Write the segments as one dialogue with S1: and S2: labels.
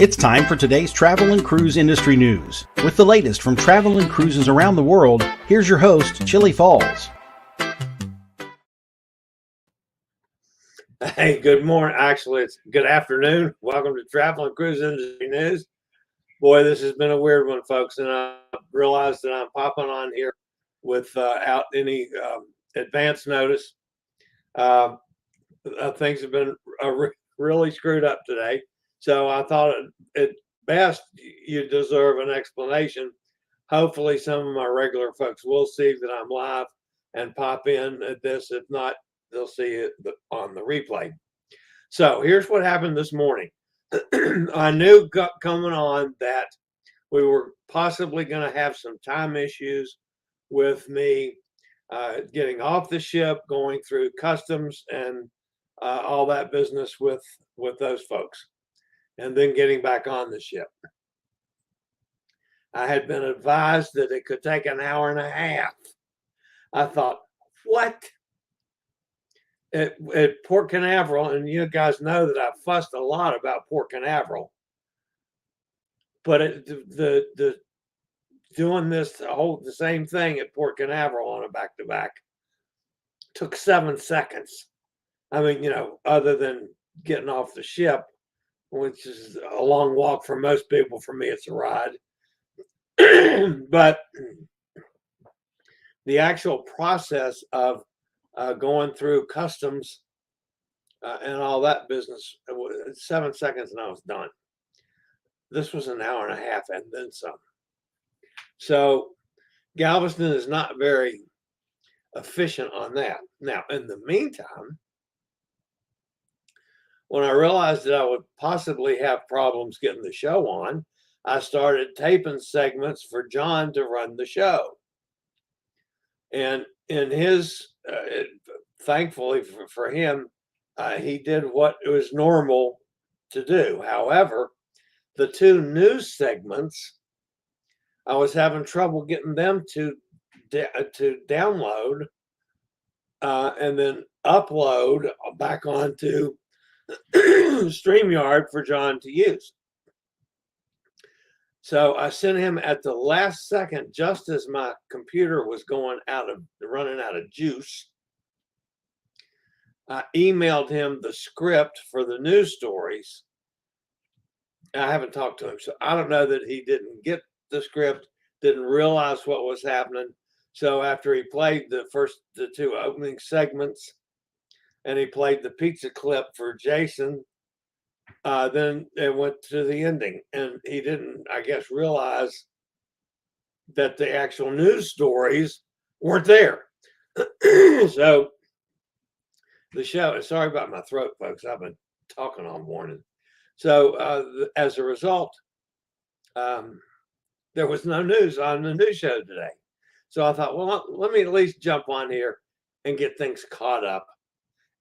S1: It's time for today's travel and cruise industry news. With the latest from travel and cruises around the world, here's your host, Chillie Falls.
S2: Hey, good morning. Actually, it's good afternoon. Welcome to Travel and Cruise Industry News. Boy, this has been a weird one, folks, and I realized that I'm popping on here without any advance notice. Things have been really screwed up today, so I thought it best you deserve an explanation. Hopefully, some of my regular folks will see that I'm live and pop in at this. If not, they'll see it on the replay. So here's what happened this morning. I knew coming on that we were possibly going to have some time issues with me getting off the ship, going through customs and all that business with those folks, and then getting back on the ship. I had been advised that it could take an hour and a half. I thought, what? At Port Canaveral, and you guys know that I fussed a lot about Port Canaveral, but the doing this the same thing at Port Canaveral on a back-to-back took 7 seconds. I mean, other than getting off the ship, which is a long walk for most people. For me, it's a ride. But the actual process of going through customs and all that business, 7 seconds and I was done. This was an hour and a half and then some. So Galveston is not very efficient on that. Now, in the meantime, when I realized that I would possibly have problems getting the show on, I started taping segments for John to run the show. And in his, thankfully for him, he did what it was normal to do. However, the two news segments, I was having trouble getting them to download and then upload back onto StreamYard for John to use. So I sent him at the last second, just as my computer was running out of juice. I emailed him the script for the news stories. I haven't talked to him, so I don't know that he didn't get the script, didn't realize what was happening. So after he played the two opening segments, and he played the pizza clip for Jason, then it went to the ending, and he didn't, I guess, realize that the actual news stories weren't there. So the show, sorry about my throat, folks, I've been talking all morning. So as a result, there was no news on the news show today. So I thought, well, let me at least jump on here and get things caught up.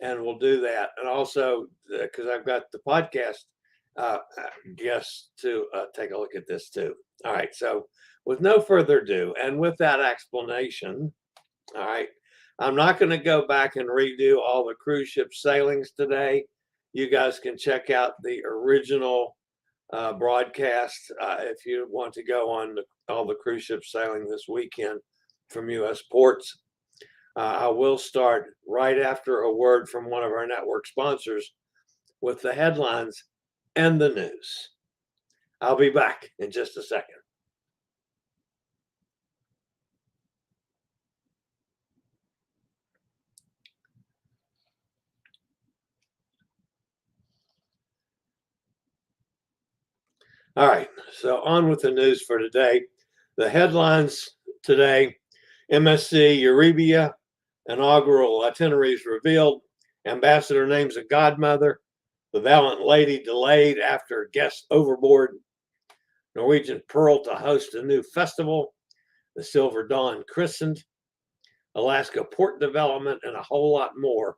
S2: And we'll do that. And also, because I've got the podcast guests to take a look at this too. All right. So with no further ado, and with that explanation, all right, I'm not going to go back and redo all the cruise ship sailings today. You guys can check out the original broadcast if you want to go on all the cruise ship sailing this weekend from U.S. ports. I will start right after a word from one of our network sponsors with the headlines and the news. I'll be back in just a second. All right, so on with the news for today. The headlines today: MSC Euribia, Inaugural Itineraries revealed, Ambassador names a Godmother, the Valiant lady delayed after guest Overboard, Norwegian Pearl to host a new festival, the Silver Dawn Christened, Alaska port development, and a whole lot more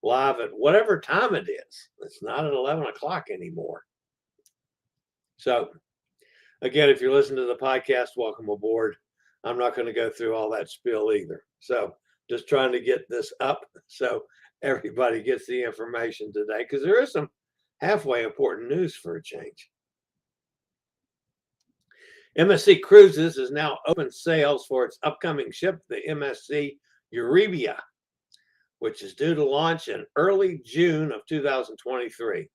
S2: live at whatever time it is. It's not at 11 o'clock anymore. So again, if you're listening to the podcast, welcome aboard. I'm not going to go through all that spiel either. So just trying to get this up so everybody gets the information today, because there is some halfway important news for a change. MSC Cruises has now opened sales for its upcoming ship, the MSC Euribia, which is due to launch in early June of 2023.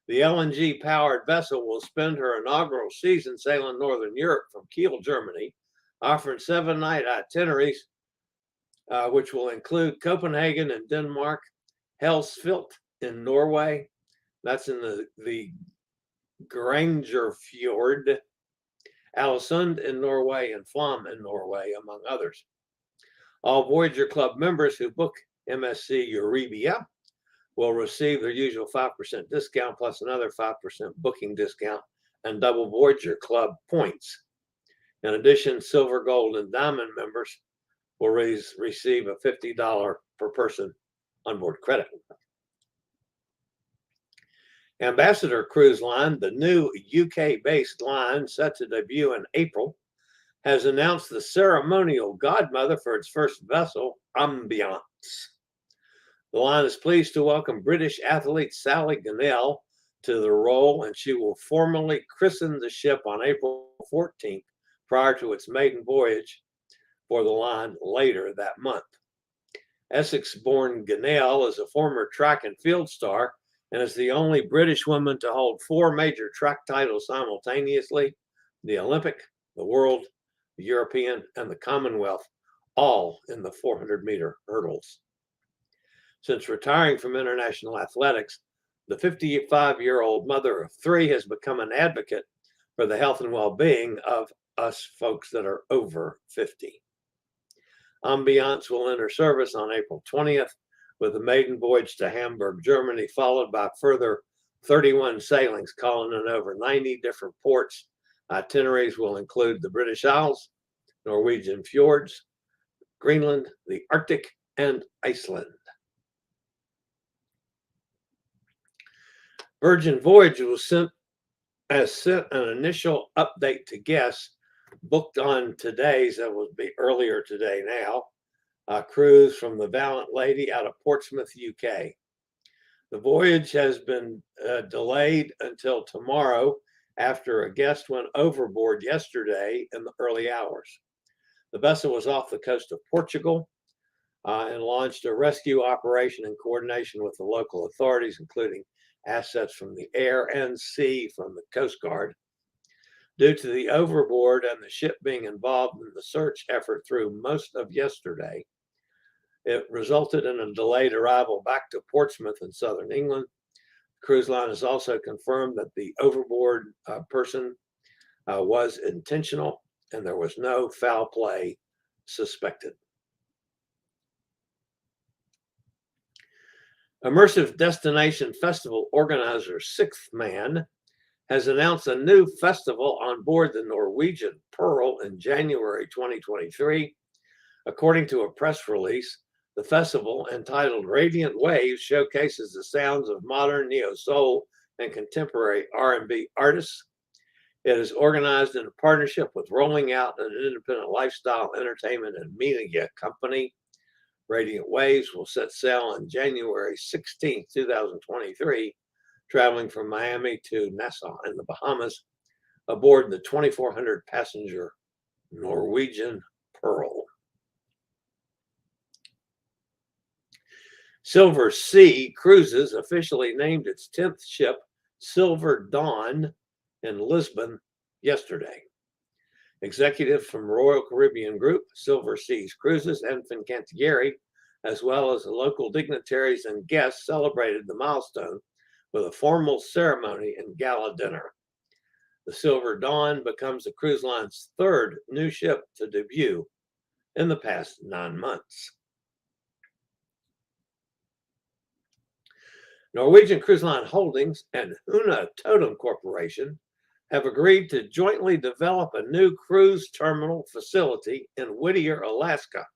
S2: The LNG-powered vessel will spend her inaugural season sailing Northern Europe from Kiel, Germany, offering 7-night itineraries, which will include Copenhagen in Denmark, Helsefield in Norway, that's in the Granger Fjord, Alesund in Norway, and Flom in Norway, among others. All Voyager Club members who book MSC Euribia will receive their usual 5% discount plus another 5% booking discount and double Voyager Club points. In addition, silver, gold, and diamond members will receive a $50 per person onboard credit. Ambassador Cruise Line, the new UK-based line set to debut in April, has announced the ceremonial godmother for its first vessel, Ambiance. The line is pleased to welcome British athlete Sally Gunnell to the role, and she will formally christen the ship on April 14th, prior to its maiden voyage for the line later that month. Essex-born Gunnell is a former track and field star and is the only British woman to hold 4 major track titles simultaneously: the Olympic, the World, the European, and the Commonwealth, all in the 400-meter hurdles. Since retiring from international athletics, the 55-year-old mother of 3 has become an advocate for the health and well-being of us folks that are over 50. Ambiance will enter service on April 20th with a maiden voyage to Hamburg, Germany, followed by further 31 sailings calling in over 90 different ports. Itineraries will include the British Isles, Norwegian fjords, Greenland, the Arctic, and Iceland. Virgin Voyages has sent an initial update to guests booked on today's, that will be earlier today now, a cruise from the Valiant Lady out of Portsmouth, UK. The voyage has been delayed until tomorrow after a guest went overboard yesterday in the early hours. The vessel was off the coast of Portugal and launched a rescue operation in coordination with the local authorities, including assets from the air and sea from the Coast Guard. Due to the overboard and the ship being involved in the search effort through most of yesterday, it resulted in a delayed arrival back to Portsmouth in southern England. The cruise line has also confirmed that the overboard person was intentional and there was no foul play suspected. Immersive Destination Festival organizer Sixth Man has announced a new festival on board the Norwegian Pearl in January 2023. According to a press release, the festival, entitled Radiant Waves, showcases the sounds of modern neo-soul and contemporary R&B artists. It is organized in a partnership with Rolling Out, an independent lifestyle entertainment and media company. Radiant Waves will set sail on January 16, 2023, traveling from Miami to Nassau in the Bahamas aboard the 2,400 passenger Norwegian Pearl. Silver Sea Cruises officially named its 10th ship Silver Dawn in Lisbon yesterday. Executives from Royal Caribbean Group, Silver Seas Cruises, and Fincantieri, as well as the local dignitaries and guests, celebrated the milestone with a formal ceremony and gala dinner. The Silver Dawn becomes the cruise line's 3rd new ship to debut in the past 9 months. Norwegian Cruise Line Holdings and Huna Totem Corporation have agreed to jointly develop a new cruise terminal facility in Whittier, Alaska.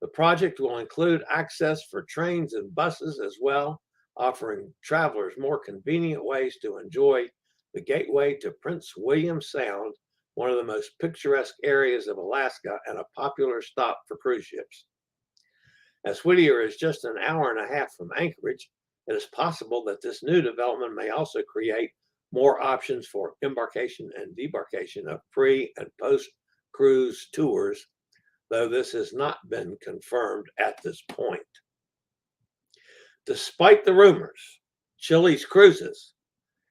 S2: The project will include access for trains and buses as well, offering travelers more convenient ways to enjoy the gateway to Prince William Sound, one of the most picturesque areas of Alaska and a popular stop for cruise ships. As Whittier is just an hour and a half from Anchorage, it is possible that this new development may also create more options for embarkation and debarkation of pre and post cruise tours, though this has not been confirmed at this point. Despite the rumors, Chillie's Cruises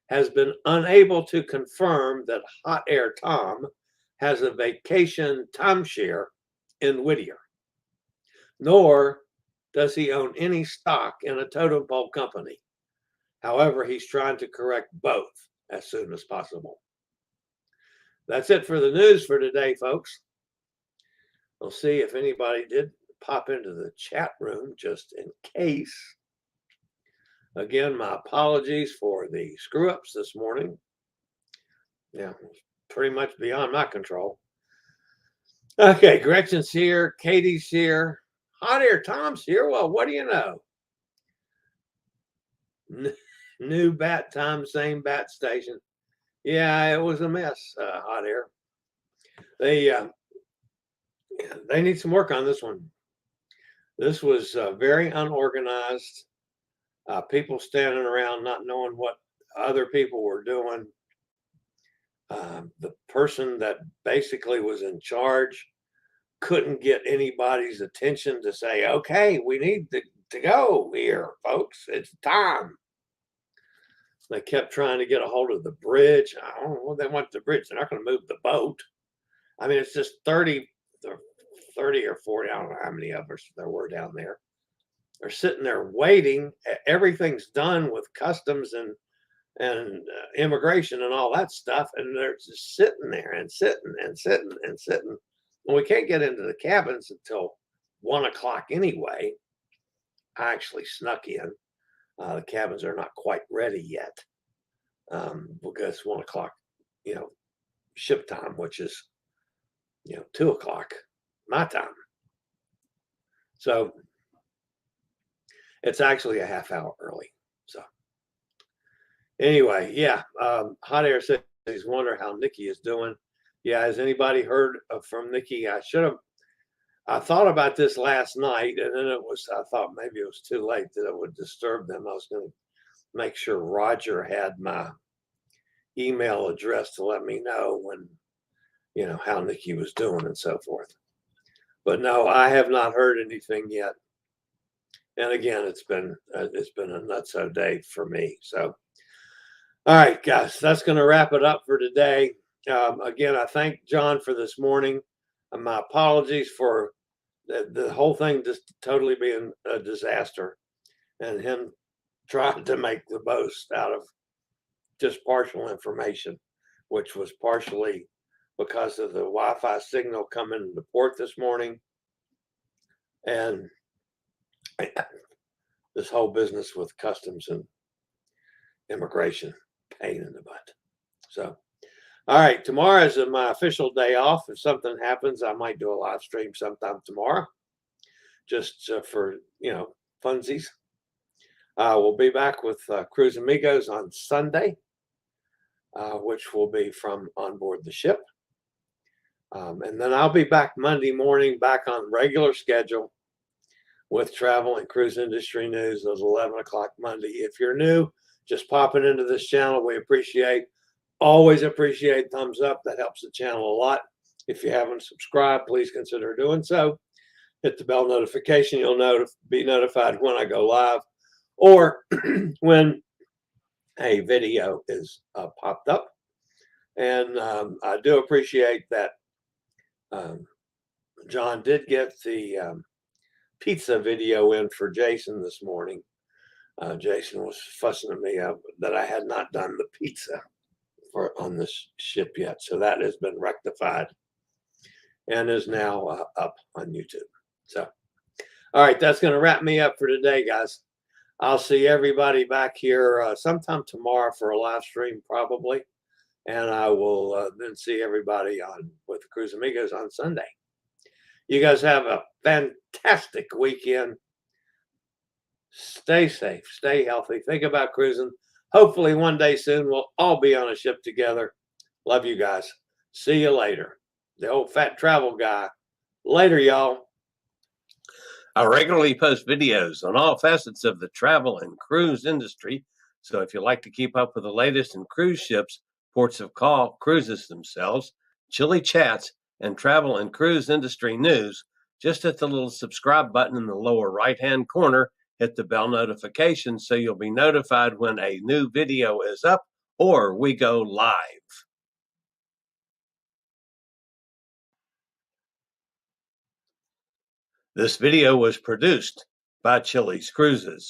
S2: has been unable to confirm that Hot Air Tom has a vacation timeshare in Whittier, nor does he own any stock in a totem pole company. However, he's trying to correct both as soon as possible. That's it for the news for today, folks. We'll see if anybody did pop into the chat room just in case. Again, my apologies for the screw-ups this morning. Yeah, pretty much beyond my control. Okay, Gretchen's here. Katie's here. Hot Air Tom's here. Well, what do you know? New bat time, same bat station. Yeah, it was a mess, Hot Air. They need some work on this one. This was very unorganized. People standing around not knowing what other people were doing. The person that basically was in charge couldn't get anybody's attention to say, okay, we need to go here, folks. It's time. They kept trying to get a hold of the bridge. I don't know what they want the bridge. They're not going to move the boat. I mean, it's just 30 or 40. I don't know how many of us there were down there. They're sitting there waiting. Everything's done with customs and immigration and all that stuff. And they're just sitting there and sitting and sitting and sitting. And we can't get into the cabins until 1 o'clock anyway. I actually snuck in. The cabins are not quite ready yet because 1 o'clock, ship time, which is, 2 o'clock my time. So it's actually a half hour early. So anyway, yeah, Hot Air says he's wondering how Nikki is doing. Yeah, has anybody heard from Nikki? I thought about this last night, and then I thought maybe it was too late that it would disturb them. I was going to make sure Roger had my email address to let me know when, how Nikki was doing and so forth. But no, I have not heard anything yet. And again, it's been a nutso day for me. So, all right, guys, that's going to wrap it up for today. Again, I thank John for this morning. My apologies for the whole thing just totally being a disaster and him trying to make the most out of just partial information, which was partially because of the Wi-Fi signal coming into port this morning. And this whole business with customs and immigration, pain in the butt. So, all right, tomorrow is my official day off. If something happens, I might do a live stream sometime tomorrow, just for, funsies. We'll be back with Cruise Amigos on Sunday, which will be from on board the ship. And then I'll be back Monday morning, back on regular schedule with travel and cruise industry news, those 11 o'clock Monday. If you're new, just popping into this channel, we always appreciate thumbs up. That helps the channel a lot. If you haven't subscribed, please consider doing so. Hit the bell notification. You'll be notified when I go live or when a video is popped up. And I do appreciate that John did get the pizza video in for Jason this morning. Jason was fussing at me that I had not done the pizza on this ship yet. So that has been rectified and is now up on YouTube. So, all right, that's going to wrap me up for today, guys. I'll see everybody back here sometime tomorrow for a live stream, probably. And I will then see everybody with the Cruise Amigos on Sunday. You guys have a fantastic weekend. Stay safe, stay healthy. Think about cruising. Hopefully one day soon we'll all be on a ship together. Love you guys. See you later. The old fat travel guy. Later, y'all. I regularly post videos on all facets of the travel and cruise industry,
S3: So if you like to keep up with the latest in cruise ships, ports of call, cruises themselves, Chillie chats, and travel and cruise industry news, just hit the little subscribe button in the lower right-hand corner, hit the bell notification so you'll be notified when a new video is up or we go live. This video was produced by Chilliescruises.